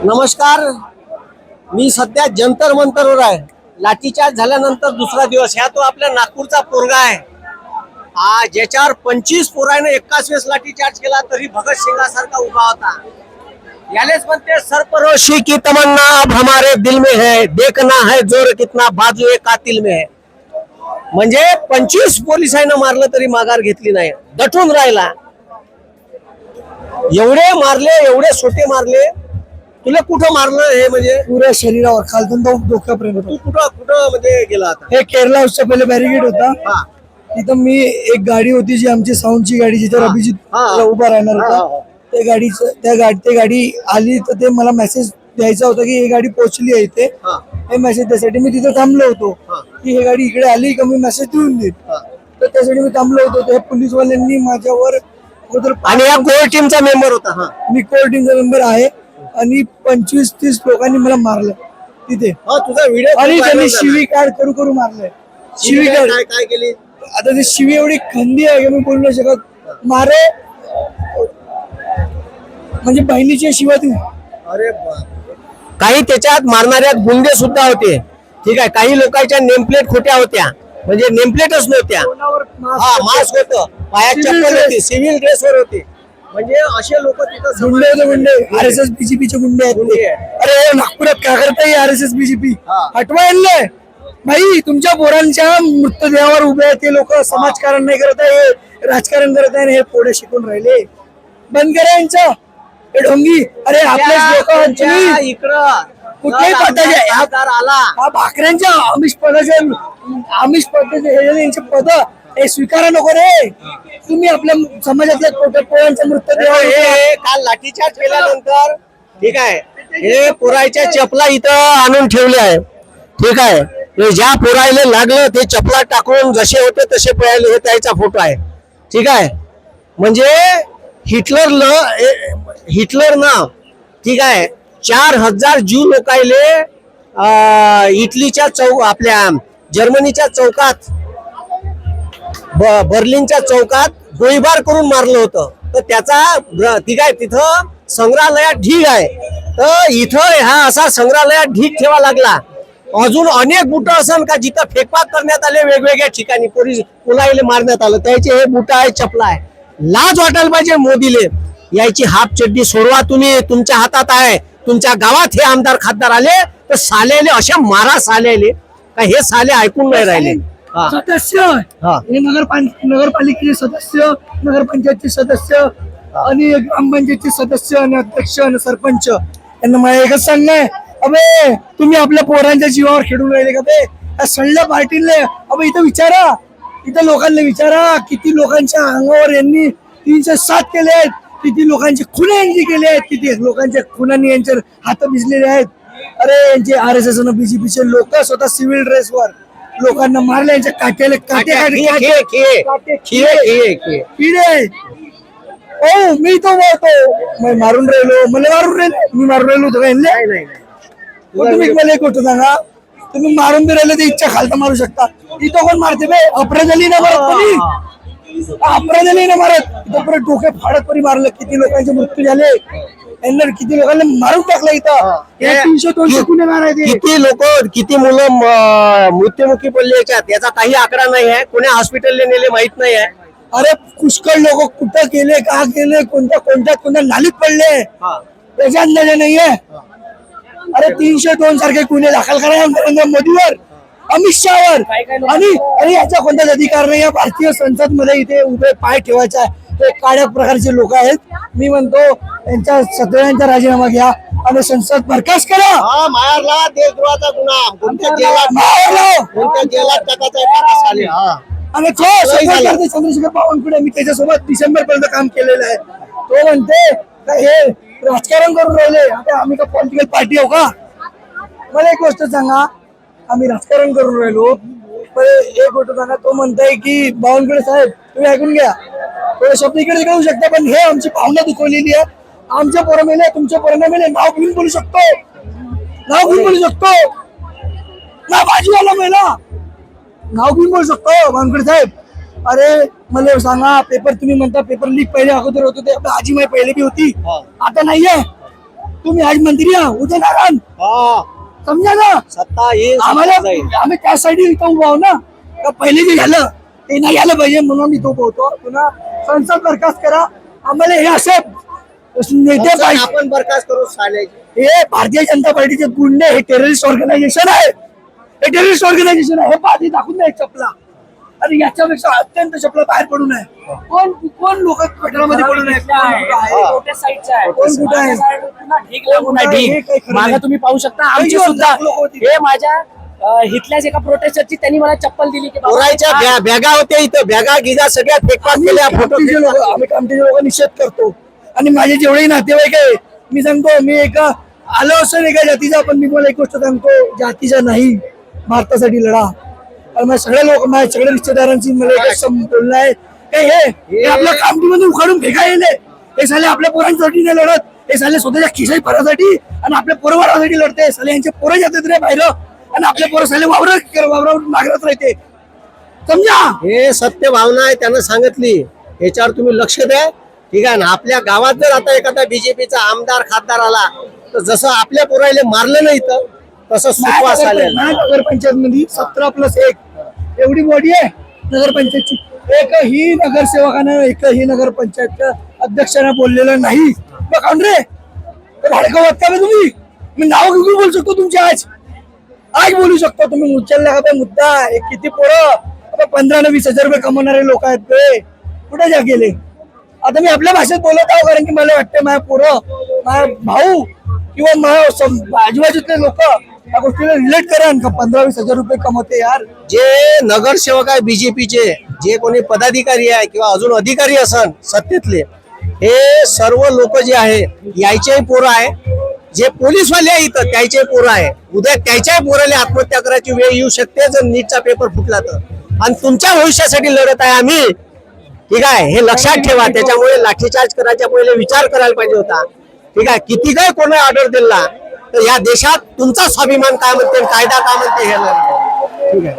नमस्कार. मी सध्या जंतर मंतरवर आहे. लाठीचार्ज झाल्यानंतर दुसरा दिवस. ह्या तो आपल्या नागपूरचा पोरगा आहे, ज्याच्यावर 25 पोराने एकाच वेळेस लाठीचार्ज केला तरी भगत सिंगासारखा उभा होता. यालेच म्हणते सरपरोशी की तमन्ना अब हमारे दिल में है, देखना है जोर कितना बाजू एक कातिल में है. म्हणजे 25 पोलिसांना मारलं तरी माघार घेतली नाही, दटून राहिला. एवढे मारले, एवढे सोटे मारले. तुला कुठं मारलं हे? म्हणजे पुऱ्या शरीरावर खालतून डोक्यापर्यंत. तू कुठं कुठं म्हणजे गेला आता? हे केरला हाऊसच्या पहिले बॅरिगेड होता. हा. तिथं मी एक गाडी होती जी आमची साऊंडची गाडी, जिथे अभिजित उभा राहणार होता. ते गाडी आली तर ते मला मेसेज द्यायचा होता की ही गाडी पोहोचली आहे इथे. हे मेसेज द्यायसाठी मी तिथे थांबलो होतो की ही गाडी इकडे आली का मी मेसेज देऊन देईन. तर त्यासाठी मी थांबलो होतो. ते पोलीसवाल्यांनी माझ्यावर आणि या कोर टीमचा मेंबर होता. मी कोर टीमचा मेंबर आहे आणि 25-30 लोकांनी मला मारलं तिथे. तुझा व्हिडिओ आणि त्यांनी शिवी काढ करू करू मारलंय. शिवी काढ काय केली? आता ती शिवी एवढी खंदी आहे की मी बोलू नाही शकत. मारे म्हणजे बहिणीची शिवा तू. अरे काही त्याच्यात मारणाऱ्या गुंडे सुद्धा होते. ठीक आहे, काही लोकांच्या नेमप्लेट खोट्या होत्या, म्हणजे नेमप्लेटच नव्हत्या. मास्क होतं, पायात चप्पल होती, सिव्हिल ड्रेसवर होते. म्हणजे असे लोक तिथं गुंडे होते. गुंडे RSS BJPचे गुंडे आहेत ते. अरे नागपुरात काय करताय RSS BJP? हटवा आणलंय भाई. तुमच्या पोरांच्या मृतदेहावर उभे आहे ते लोक. समाजकारण नाही करत आहे, राजकारण करत आहे. हे पोडे शिकून राहिले. बंद करा यांचं हे ढोंगी. अरे आपलेच लोक इकडं कुठल्याही पदाचे आला भाकऱ्यांच्या आमिष पदाचे यांचे पद हे स्वीकारा नको रे. तुम्ही आपल्या समाजातल्या पोरांच्या मृतदेहावर काल लाठीचार्ज केल्यानंतर ठीक आहे, हे पोराच्या चपला इथं आणून ठेवले आहे. ठीक आहे, ज्या पोरायला लागलं ते चपला टाकून जसे होते तसे पळाले. हे त्याचा फोटो आहे. ठीक आहे, म्हणजे हिटलरनं ठीक आहे 4000 ज्यू लोकायले इटलीच्या आपल्या जर्मनीच्या चौकात, बर्लिनच्या चौकात गोळीबार करून मारलं होतं. तर त्याचा ठीक आहे तिथं संग्रहालयात ढीग आहे. तर इथं हा असा संग्रहालयात ढीग ठेवा लागला. अजून अनेक बुट असन का जिथं फेकपाक करण्यात आले वेगवेगळ्या ठिकाणी, कोणाला मारण्यात आलं. त्याचे हे बुट आहे, चपला आहे. लाज वाटायला पाहिजे मोदीले. याची हाफ चड्डी सोडवा तुम्ही, तुमच्या हातात आहे. तुमच्या गावात हे आमदार खासदार आले तर सालेले अशा मारा सालेले का हे साले ऐकून नाही राहिले. सदस्य नगरपालिकेचे सदस्य, नगरपंचायतचे सदस्य आणि ग्रामपंचायतचे सदस्य आणि अध्यक्ष आणि सरपंच यांना मला एकच सांगणं आहे, अबे तुम्ही आपल्या पोरांच्या जीवावर खेळून राहिले का बे? सळल्या पार्टीले अबे इथं विचारा, इथं लोकांना विचारा किती लोकांच्या अंगावर यांनी 307 केले आहेत, किती लोकांचे खुने यांची केले आहेत, किती लोकांच्या खुनांनी यांचे हात भिजलेले आहेत. अरे यांचे RSS आणि BJPचे लोक स्वतः सिव्हिल ड्रेसवर लोकांना मारले. यांच्या काट्याला काटे ओ मी तो बोलतो मारून राहिलो, मला मारून राहिले, मी मारून राहिलो होतो. तुम्ही मला एक गोष्ट सांगा, तुम्ही मारून बी राहिले तर इच्छा खालता मारू शकता. इथं कोण मारते बे? अपराधाली ना मारत कोणी, अपराधाली ना मारत. इथं परत डोके फाडत परी मारलं. किती लोकांचे मृत्यू झाले, यांना किती लोकांना मारून टाकलं. इथं 300-200 गुन्हेगार आहेत. किती लोक, किती मुलं मृत्युमुखी पडले याच्यात याचा काही आकडा नाही आहे. कोण्या हॉस्पिटलला नेले माहित नाही आहे. अरे पुष्कळ लोक कुठं गेले, का गेले, कोणत्या नालीत पडले त्याचा अंदाज नाहीये. अरे 302 सारखे गुन्हे दाखल करा नरेंद्र मोदीवर, अमित शहावर. आणि याचा कोणताच अधिकार नाही. भारतीय संसद मध्ये इथे उभे पाय ठेवायचा हे काळ्या प्रकारचे लोक आहेत. मी म्हणतो यांच्या सगळ्यांचा राजीनामा घ्या आणि संसद बरखास्त करा. मारला देशद्रोहाचा गुन्हा, कोणत्या जेलात टाकायचा. आणि चंद्रशेखर बावनकुळे मी त्याच्यासोबत डिसेंबर पर्यंत काम केलेलं आहे. तो म्हणते हे राजकारण करून राहिले. आता आम्ही का पॉलिटिकल पार्टी आहो का? मला एक गोष्ट सांगा, आम्ही राजकारण करून राहिलो. एक गोष्ट सांगा, तो म्हणताय की बावनकुळे साहेब तुम्ही ऐकून घ्या, थोडे शब्द इकडे तिकडे होऊ शकता, पण हे आमची भावना दुखवलेली आहे. आमच्या पोरं मेले, तुमच्या पोरांना मेले, नाव घेऊन बोलू शकतो, नाव घेऊन बोलू शकतो ना. भाजीवाला मेला, नाव घेऊन बोलू शकतो बावनकुळे साहेब. अरे मला सांगा, पेपर तुम्ही म्हणता पेपर लीक पहिले अगोदर होते ते आजी माई पहिले बी होती, आता नाहीये. तुम्ही आज मंत्री आहात, उद्या नारायण हा, समजा ना. सत्ता येईल आम्हाला सत्ता जाईल. आम्ही त्यासाठी इथं उभा आहो ना, का पहिले जे झालं ते नाही झालं पाहिजे म्हणून इथं उभं होतो. पुन्हा संसद बरखास्त करा. आम्हाला हे असे नेते संसद पाहिजे. आपण बरखास्त करू चालायचे. हे भारतीय जनता पार्टीचे गुंडे, हे टेररिस्ट ऑर्गनायझेशन आहे. हे टेररिस्ट ऑर्गनायझेशन आहे. हे पाठी दाखवून नाही चपला. आणि याच्यापेक्षा अत्यंत चपला बाहेर पडू नये. कोण लोक कटरामध्ये पडू नये. कोण कुठं आहे? मागे तुम्ही पाहू शकता आमची सुद्धा हे माझ्या हिथल्याच एका प्रोटेस्टरची त्यांनी मला चप्पल दिली की बाबा, पोराच्या बॅगा होत्या इथं, बॅगा गिजा सगळ्या फेकपात केल्या. फोटो आम्ही कामठीचे लोक निषेध करतो. आणि माझे जेवढे नातेवाईक आहे, मी सांगतो, मी एका आलो असेल एका जातीचा, पण मी मला एक गोष्ट सांगतो, जातीचा नाही, भारतासाठी लढा. आणि माझ्या सगळ्या लोक, माझ्या सगळ्या रिश्तेदारांची मला एकच बोलणं आहे की हे आपल्या कामठीमध्ये उखाडून फेकायले. हे साले आपल्या पोरांसाठी नाही लढत, हे साले स्वतःच्या खिशाई फरासाठी आणि आपल्या पोरवारासाठी लढते. साले यांचे पोरं जातात रे बाहेर, आणि आपले पोरं साले वावरावर नागरत राहते. समजा हे सत्य भावना आहे, त्यानं सांगितली. याच्यावर तुम्ही लक्ष द्या, ठीक आहे ना. आपल्या गावात जर आता एखादा बीजेपीचा आमदार खासदार आला, तर जसं आपल्या पोराला मारलं नाही तर तसं सुखवास आलेला. नगरपंचायत मध्ये 17+1 एवढी बॉडी आहे नगरपंचायतची. एकही नगरसेवकानं, एकही नगरपंचायतच्या अध्यक्षानं बोललेलं नाही. काऊन रे भाडकावत का तुम्ही? मी नाव घेऊन बोलू शकतो तुमचे. आज बोलू शकतो तुम्ही. उचलला का मुद्दा? एक किती पोरं 15-20 हजार रुपये कमवणारे लोक आहेत ते कुठे जा गेले? आता मी आपल्या भाषेत बोलत आहो, कारण की मला वाटतं माझ्या पोरं, माझ्या भाऊ किंवा माझ्या आजूबाजूतले लोक या गोष्टीला रिलेट करा का 15-20 हजार रुपये कमवते यार. जे नगरसेवक आहे बीजेपीचे, जे कोणी पदाधिकारी आहे किंवा अजून अधिकारी असन सत्तेतले, हे सर्व लोक जे आहे यायचेही पोरं आहे. जे पोलीसवाले आहे इथं त्याचे पोरं आहे. उद्या त्याच्याही पोराला आत्महत्या करायची वेळ येऊ शकते जर नीटचा पेपर फुटला तर. आणि तुमच्या भविष्यासाठी लढत आहे आम्ही, ठीक आहे. हे लक्षात ठेवा. त्याच्यामुळे लाठीचार्ज करायच्या पहिले विचार करायला पाहिजे होता, ठीक आहे. किती काय कोणी ऑर्डर दिला तर या देशात तुमचा स्वाभिमान काय म्हणते, कायदा काय म्हणते हे नाही. ठीक आहे.